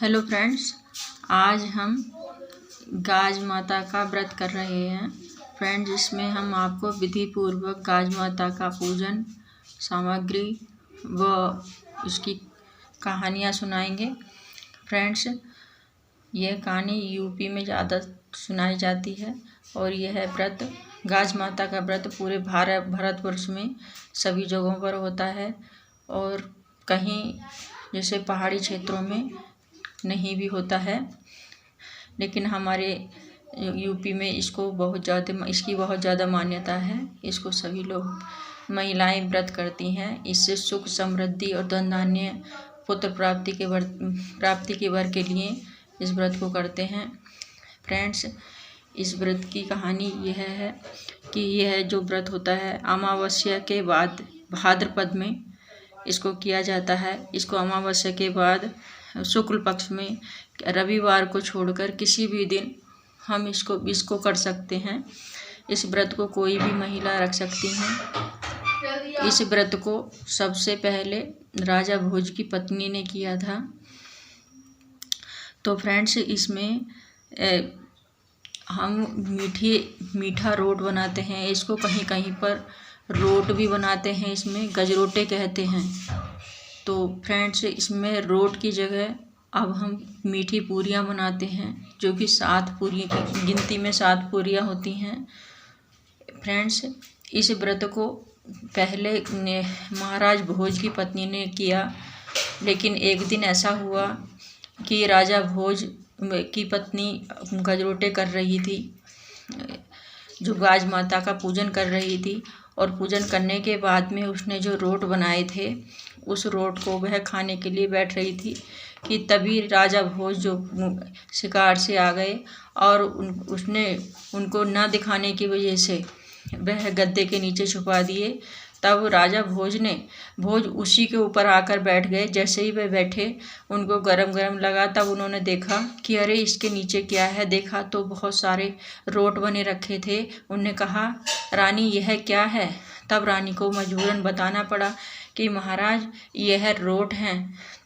Hello friends, आज हम गाज माता का व्रत कर रहे हैं। फ्रेंड्स, इसमें हम आपको विधि पूर्वक गाज माता का पूजन सामग्री व उसकी कहानियाँ सुनाएंगे। फ्रेंड्स, यह कहानी यूपी में ज़्यादा सुनाई जाती है और यह व्रत गाज माता का व्रत पूरे भारतवर्ष में सभी जगहों पर होता है और कहीं जैसे पहाड़ी क्षेत्रों में नहीं भी होता है, लेकिन हमारे यूपी में इसकी बहुत ज़्यादा मान्यता है। इसको सभी लोग महिलाएं व्रत करती हैं। इससे सुख समृद्धि और धन धान्य पुत्र प्राप्ति के वर के लिए इस व्रत को करते हैं। फ्रेंड्स, इस व्रत की कहानी यह है कि यह जो व्रत होता है अमावस्या के बाद भाद्रपद में इसको किया जाता है। इसको अमावस्या के बाद शुक्ल पक्ष में रविवार को छोड़कर किसी भी दिन हम इसको कर सकते हैं। इस व्रत को कोई भी महिला रख सकती हैं। इस व्रत को सबसे पहले राजा भोज की पत्नी ने किया था। तो फ्रेंड्स, इसमें हम मीठा रोट बनाते हैं। इसको कहीं कहीं पर रोट भी बनाते हैं, इसमें गजरोटे कहते हैं। तो फ्रेंड्स, इसमें रोट की जगह अब हम मीठी पूरियाँ बनाते हैं, जो कि 7 पूरी की गिनती में 7 पूरियाँ होती हैं। फ्रेंड्स, इस व्रत को पहले महाराज भोज की पत्नी ने किया, लेकिन एक दिन ऐसा हुआ कि राजा भोज की पत्नी गजरोटे कर रही थी, जो गाज माता का पूजन कर रही थी, और पूजन करने के बाद में उसने जो रोट बनाए थे उस रोट को वह खाने के लिए बैठ रही थी कि तभी राजा भोज जो शिकार से आ गए और उसने उनको न दिखाने की वजह से वह गद्दे के नीचे छुपा दिए। तब राजा भोज उसी के ऊपर आकर बैठ गए। जैसे ही वह बैठे उनको गरम गरम लगा। तब उन्होंने देखा कि अरे इसके नीचे क्या है। देखा तो बहुत सारे रोट बने रखे थे। उन्होंने कहा, रानी यह क्या है। तब रानी को मजबूरन बताना पड़ा कि महाराज यह रोट हैं।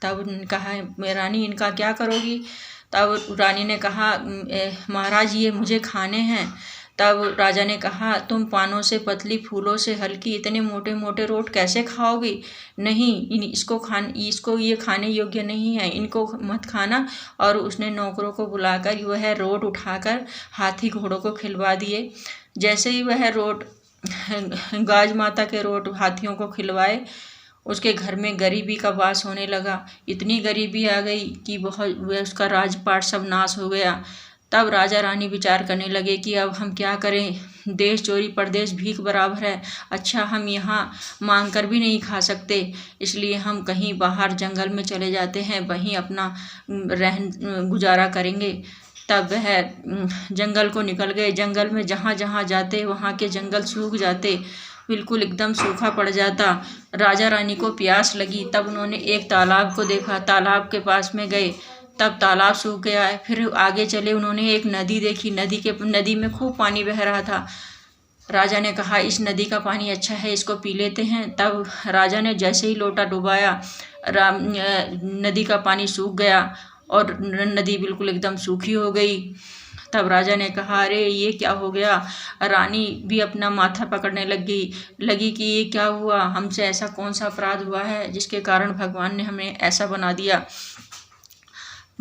तब उन्होंने कहा, रानी इनका क्या करोगी। तब रानी ने कहा, महाराज ये मुझे खाने हैं। तब राजा ने कहा, तुम पानों से पतली फूलों से हल्की इतने मोटे मोटे रोट कैसे खाओगी। नहीं, इसको ये खाने योग्य नहीं है, इनको मत खाना। और उसने नौकरों को बुलाकर वह रोट उठाकर हाथी घोड़ों को खिलवा दिए। जैसे ही वह रोट गाज माता के रोट हाथियों को खिलवाए, उसके घर में गरीबी का वास होने लगा। इतनी गरीबी आ गई कि उसका राजपाट सब नाश हो गया। तब राजा रानी विचार करने लगे कि अब हम क्या करें। देश चोरी परदेश भीख बराबर है। अच्छा, हम यहाँ मांग कर भी नहीं खा सकते, इसलिए हम कहीं बाहर जंगल में चले जाते हैं, वहीं अपना गुजारा करेंगे। तब वह जंगल को निकल गए। जंगल में जहाँ जहाँ जाते वहाँ के जंगल सूख जाते, बिल्कुल एकदम सूखा पड़ जाता। राजा रानी को प्यास लगी। तब उन्होंने एक तालाब को देखा। तालाब के पास में गए, तब तालाब सूख गया है। फिर आगे चले, उन्होंने एक नदी देखी। नदी में खूब पानी बह रहा था। राजा ने कहा, इस नदी का पानी अच्छा है, इसको पी लेते हैं। तब राजा ने जैसे ही लोटा डुबाया, नदी का पानी सूख गया और नदी बिल्कुल एकदम सूखी हो गई। तब राजा ने कहा, अरे ये क्या हो गया। रानी भी अपना माथा पकड़ने लगी कि ये क्या हुआ, हमसे ऐसा कौन सा अपराध हुआ है जिसके कारण भगवान ने हमें ऐसा बना दिया।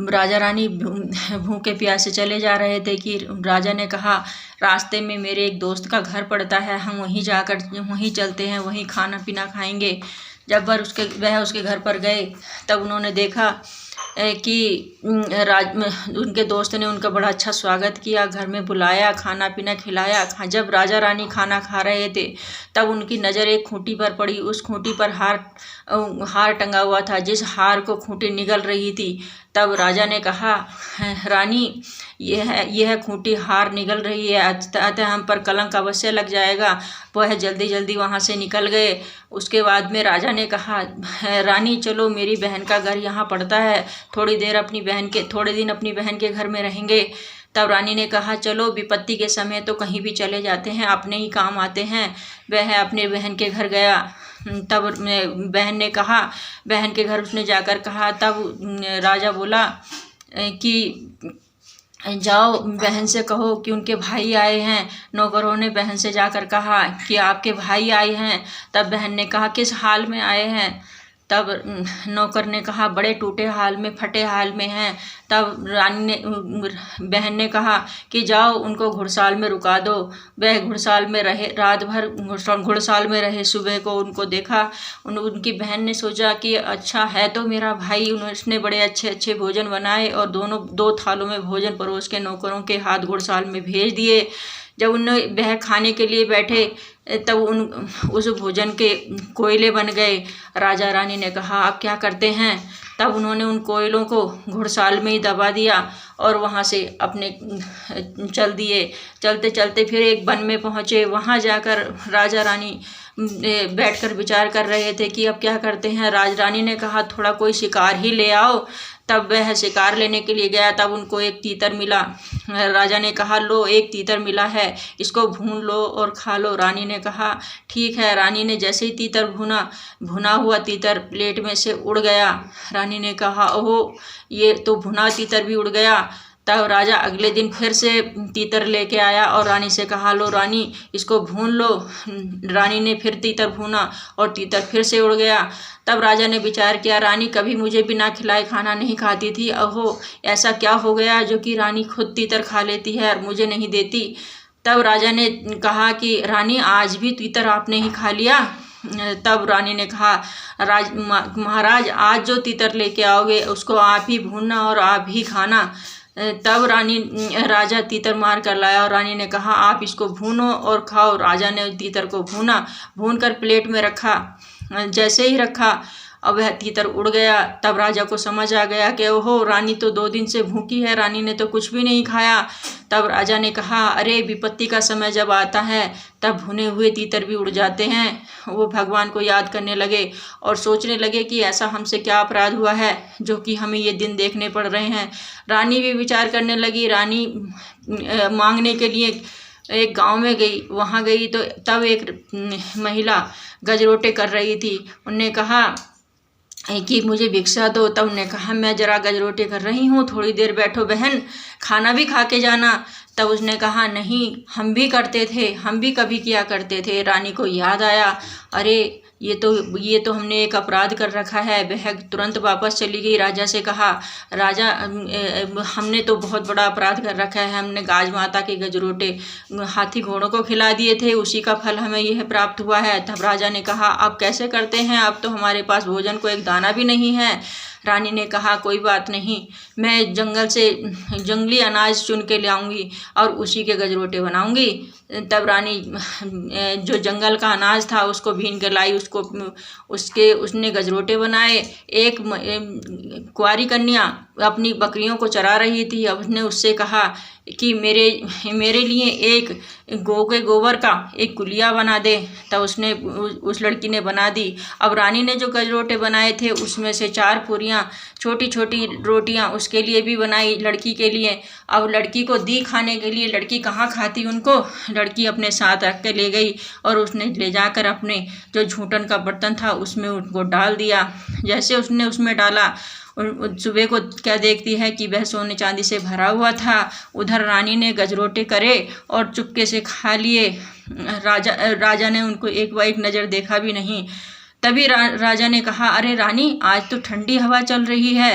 राजा रानी भूखे प्यासे चले जा रहे थे कि राजा ने कहा, रास्ते में मेरे एक दोस्त का घर पड़ता है, हम वहीं चलते हैं, वहीं खाना पीना खाएंगे। जब वह उसके घर पर गए, तब उन्होंने देखा कि उनके दोस्त ने उनका बड़ा अच्छा स्वागत किया, घर में बुलाया, खाना पीना खिलाया। जब राजा रानी खाना खा रहे थे, तब उनकी नज़र एक खूंटी पर पड़ी। उस खूंटी पर हार टंगा हुआ था, जिस हार को खूंटी निगल रही थी। तब राजा ने कहा, रानी यह खूंटी हार निगल रही है, अतः हम पर कलंक अवश्य लग जाएगा। वह जल्दी जल्दी वहाँ से निकल गए। उसके बाद में राजा ने कहा, रानी चलो, मेरी बहन का घर यहाँ पड़ता है, थोड़े दिन अपनी बहन के घर में रहेंगे। तब रानी ने कहा, चलो, विपत्ति के समय तो कहीं भी चले जाते हैं, अपने ही काम आते हैं। वह अपने बहन के घर गया। तब बहन ने कहा, बहन के घर उसने जाकर कहा, तब राजा बोला कि जाओ बहन से कहो कि उनके भाई आए हैं। नौकरों ने बहन से जाकर कहा कि आपके भाई आए हैं। तब बहन ने कहा किस हाल में आए हैं। तब नौकर ने कहा बड़े टूटे हाल में, फटे हाल में हैं। तब रानी ने बहन ने कहा कि जाओ उनको घुड़साल में रुका दो। वह घुड़साल में रहे, रात भर घुड़साल में रहे। सुबह को उनको देखा, उनकी बहन ने सोचा कि अच्छा है तो मेरा भाई। उसने बड़े अच्छे अच्छे भोजन बनाए और दो थालों में भोजन परोस के नौकरों के हाथ घुड़साल में भेज दिए। जब उन्हें वह खाने के लिए बैठे तब उस भोजन के कोयले बन गए। राजा रानी ने कहा आप क्या करते हैं। तब उन्होंने उन कोयलों को घुड़साल में ही दबा दिया और वहाँ से अपने चल दिए। चलते चलते फिर एक वन में पहुँचे। वहाँ जाकर राजा रानी बैठकर विचार कर रहे थे कि अब क्या करते हैं। राजरानी ने कहा थोड़ा कोई शिकार ही ले आओ। तब वह शिकार लेने के लिए गया। तब उनको एक तीतर मिला। राजा ने कहा लो एक तीतर मिला है, इसको भून लो और खा लो। रानी ने कहा ठीक है। रानी ने जैसे ही तीतर भुना हुआ तीतर प्लेट में से उड़ गया। रानी ने कहा ओहो ये तो भुना तीतर भी उड़ गया। तब राजा अगले दिन फिर से तीतर लेके आया और रानी से कहा लो रानी इसको भून लो। रानी ने फिर तीतर भूना और तीतर फिर से उड़ गया। तब राजा ने विचार किया रानी कभी मुझे बिना खिलाए खाना नहीं खाती थी, अहो ऐसा क्या हो गया जो कि रानी खुद तीतर खा लेती है और मुझे नहीं देती। तब राजा ने कहा कि रानी आज भी तीतर आपने ही खा लिया। तब रानी ने कहा महाराज आज जो तीतर लेके आओगे उसको आप ही भूनना और आप ही खाना। तब राजा तीतर मार कर लाया और रानी ने कहा आप इसको भूनो और खाओ। राजा ने तीतर को भून कर प्लेट में रखा। जैसे ही रखा अब वह तीतर उड़ गया। तब राजा को समझ आ गया कि ओहो रानी तो 2 दिन से भूखी है, रानी ने तो कुछ भी नहीं खाया। तब राजा ने कहा अरे विपत्ति का समय जब आता है तब भुने हुए तीतर भी उड़ जाते हैं। वो भगवान को याद करने लगे और सोचने लगे कि ऐसा हमसे क्या अपराध हुआ है जो कि हमें ये दिन देखने पड़ रहे हैं। रानी भी विचार करने लगी। रानी मांगने के लिए एक गांव में गई। वहाँ गई तो तब एक महिला गजरोटे कर रही थी। उनने कहा कि मुझे भिक्षा दो। तब उन्होंने कहा मैं जरा गजरोटे कर रही हूँ, थोड़ी देर बैठो बहन, खाना भी खा के जाना। तब उसने कहा नहीं हम भी करते थे, हम भी कभी किया करते थे। रानी को याद आया अरे ये तो हमने एक अपराध कर रखा है। वह तुरंत वापस चली गई। राजा से कहा राजा हमने तो बहुत बड़ा अपराध कर रखा है, हमने गाज माता के गजरोटे हाथी घोड़ों को खिला दिए थे, उसी का फल हमें यह प्राप्त हुआ है। तब राजा ने कहा आप कैसे करते हैं, अब तो हमारे पास भोजन को एक दाना भी नहीं है। रानी ने कहा कोई बात नहीं, मैं जंगल से जंगली अनाज चुन के ले आऊँगी और उसी के गजरोटे बनाऊँगी। तब रानी जो जंगल का अनाज था उसको भीन के लाई, उसने गजरोटे बनाए। एक कुंवारी कन्या अपनी बकरियों को चरा रही थी। अब उसने उससे कहा कि मेरे लिए एक गौ के गोबर का एक कुलिया बना दे। तब उसने उस लड़की ने बना दी। अब रानी ने जो गजरोटे बनाए थे उसमें से 4 पूरियाँ छोटी छोटी रोटियाँ उसके लिए भी बनाई, लड़की के लिए। अब लड़की को दी खाने के लिए। लड़की कहाँ खाती उनको। लड़की अपने साथ रख के ले गई और उसने ले जाकर अपने जो झूठन का बर्तन था उसमें उनको डाल दिया। जैसे उसने उसमें डाला सुबह को क्या देखती है कि वह सोने चांदी से भरा हुआ था। उधर रानी ने गजरोटे करे और चुपके से खा लिए। राजा ने उनको एक नज़र देखा भी नहीं। तभी राजा ने कहा अरे रानी आज तो ठंडी हवा चल रही है।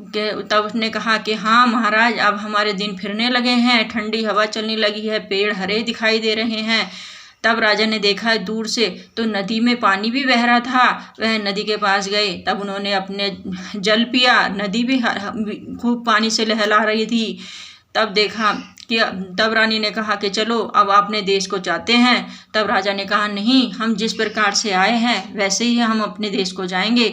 तब उसने कहा कि हाँ महाराज अब हमारे दिन फिरने लगे हैं, ठंडी हवा चलने लगी है, पेड़ हरे दिखाई दे रहे हैं। तब राजा ने देखा दूर से तो नदी में पानी भी बह रहा था। वह नदी के पास गए। तब उन्होंने अपने जल पिया। नदी भी खूब पानी से लहला रही थी। तब देखा कि तब रानी ने कहा कि चलो अब अपने देश को जाते हैं। तब राजा ने कहा नहीं, हम जिस प्रकार से आए हैं वैसे ही हम अपने देश को जाएंगे।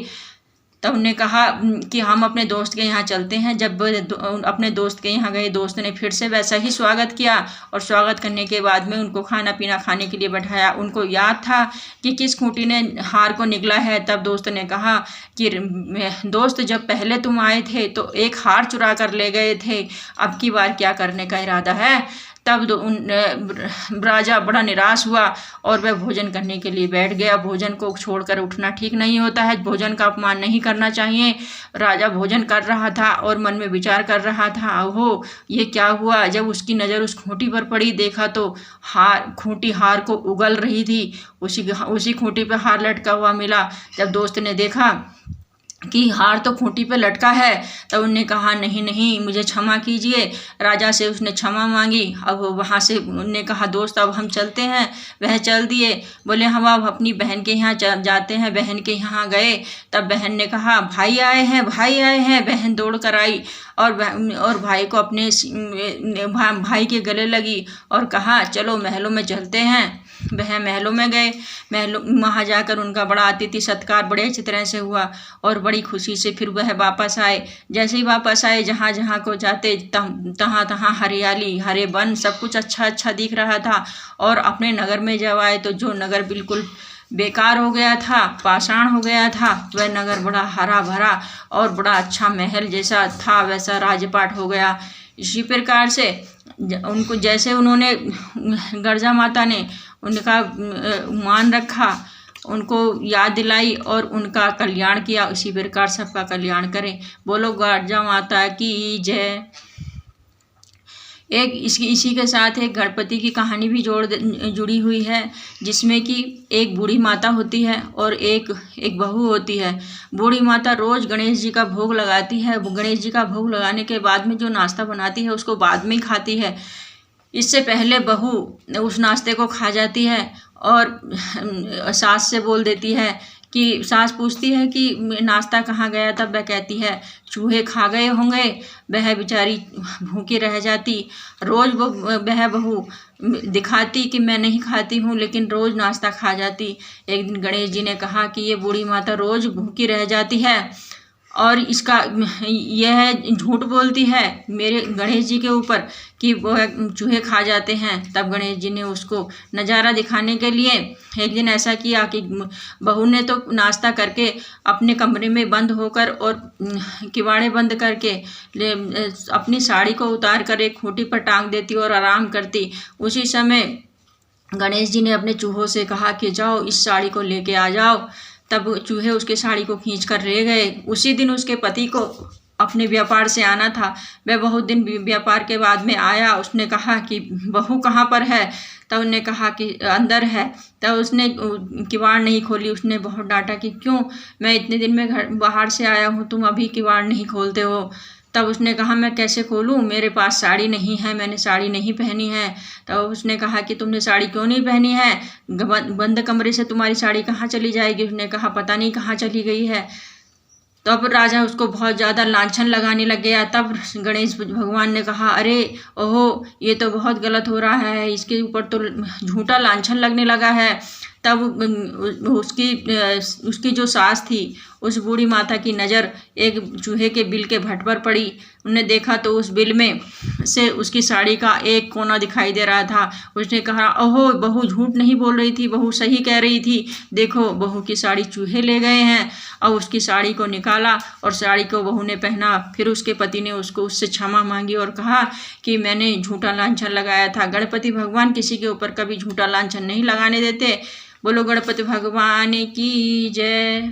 तब उन्होंने कहा कि हम अपने दोस्त के यहाँ चलते हैं। जब अपने दोस्त के यहाँ गए, दोस्त ने फिर से वैसा ही स्वागत किया और स्वागत करने के बाद में उनको खाना पीना खाने के लिए बैठाया। उनको याद था कि किस खूंटी ने हार को निगला है। तब दोस्त ने कहा कि दोस्त जब पहले तुम आए थे तो एक हार चुरा कर ले गए थे, अब की बार क्या करने का इरादा है। तब राजा बड़ा निराश हुआ और वह भोजन करने के लिए बैठ गया। भोजन को छोड़कर उठना ठीक नहीं होता है, भोजन का अपमान नहीं करना चाहिए। राजा भोजन कर रहा था और मन में विचार कर रहा था, ओहो ये क्या हुआ। जब उसकी नज़र उस खूंटी पर पड़ी, देखा तो खूंटी हार को उगल रही थी। उसी खूंटी पर हार लटका हुआ मिला। जब दोस्त ने देखा कि हार तो खूंटी पे लटका है, तब उनने कहा नहीं नहीं मुझे क्षमा कीजिए। राजा से उसने क्षमा मांगी। अब वहाँ से उनने कहा दोस्त अब हम चलते हैं। वह चल दिए। बोले हम अब अपनी बहन के यहाँ जाते हैं। बहन के यहाँ गए, तब बहन ने कहा भाई आए हैं, भाई आए हैं। बहन दौड़ कर आई और भाई को अपने भाई के गले लगी और कहा चलो महलों में चलते हैं। वह महलों में गए। महलों वहाँ जाकर उनका बड़ा अतिथि सत्कार बड़े अच्छी तरह से हुआ और बड़ी खुशी से फिर वह वापस आए। जैसे ही वापस आए, जहाँ जहाँ को जाते तहाँ तहाँ हरियाली, हरे वन, सब कुछ अच्छा अच्छा दिख रहा था। और अपने नगर में जब आए तो जो नगर बिल्कुल बेकार हो गया था, पाषाण हो गया था, वह नगर बड़ा हरा भरा और बड़ा अच्छा महल जैसा था, वैसा राजपाट हो गया। इसी प्रकार से उनको जैसे उन्होंने गर्जा माता ने उनका मान रखा, उनको याद दिलाई और उनका कल्याण किया, उसी प्रकार सबका कल्याण करें। बोलो गर्जा माता की जय। इसी के साथ एक गणपति की कहानी भी जुड़ी हुई है, जिसमें कि एक बूढ़ी माता होती है और एक बहू होती है। बूढ़ी माता रोज़ गणेश जी का भोग लगाती है। गणेश जी का भोग लगाने के बाद में जो नाश्ता बनाती है उसको बाद में ही खाती है। इससे पहले बहू उस नाश्ते को खा जाती है और सास से बोल देती है कि सास पूछती है कि नाश्ता कहाँ गया, तब वह कहती है चूहे खा गए होंगे। वह बेचारी भूखी रह जाती। रोज़ वह बहू दिखाती कि मैं नहीं खाती हूँ, लेकिन रोज़ नाश्ता खा जाती। एक दिन गणेश जी ने कहा कि ये बूढ़ी माता रोज़ भूखी रह जाती है और यह झूठ बोलती है मेरे गणेश जी के ऊपर कि वह चूहे खा जाते हैं। तब गणेश जी ने उसको नज़ारा दिखाने के लिए एक दिन ऐसा किया कि बहू ने तो नाश्ता करके अपने कमरे में बंद होकर और किवाड़े बंद करके अपनी साड़ी को उतार कर एक खूंटी पर टांग देती और आराम करती। उसी समय गणेश जी ने अपने चूहों से कहा कि जाओ इस साड़ी को लेके आ जाओ। तब चूहे उसके साड़ी को खींच कर ले गए। उसी दिन उसके पति को अपने व्यापार से आना था। वह बहुत दिन व्यापार के बाद में आया। उसने कहा कि बहू कहाँ पर है, तब उसने कहा कि अंदर है। तब उसने किवाड़ नहीं खोली। उसने बहुत डांटा कि क्यों, मैं इतने दिन में बाहर से आया हूँ, तुम अभी किवाड़ नहीं खोलते हो। तब उसने कहा मैं कैसे खोलूँ, मेरे पास साड़ी नहीं है, मैंने साड़ी नहीं पहनी है। तब उसने कहा कि तुमने साड़ी क्यों नहीं पहनी है, बंद कमरे से तुम्हारी साड़ी कहाँ चली जाएगी। उसने कहा पता नहीं कहाँ चली गई है। तब राजा उसको बहुत ज़्यादा लांछन लगाने लग गया। तब गणेश भगवान ने कहा अरे ओहो ये तो बहुत गलत हो रहा है, इसके ऊपर तो झूठा लांछन लगने लगा है। तब उसकी जो सास थी, उस बूढ़ी माता की नज़र एक चूहे के बिल के भट पर पड़ी। उन्होंने देखा तो उस बिल में से उसकी साड़ी का एक कोना दिखाई दे रहा था। उसने कहा ओहो बहू झूठ नहीं बोल रही थी, बहू सही कह रही थी, देखो बहू की साड़ी चूहे ले गए हैं। और उसकी साड़ी को निकाला और साड़ी को बहू ने पहना। फिर उसके पति ने उससे क्षमा मांगी और कहा कि मैंने झूठा लांछन लगाया था। गणपति भगवान किसी के ऊपर कभी झूठा लांछन नहीं लगाने देते। बोलो गणपति भगवान की जय।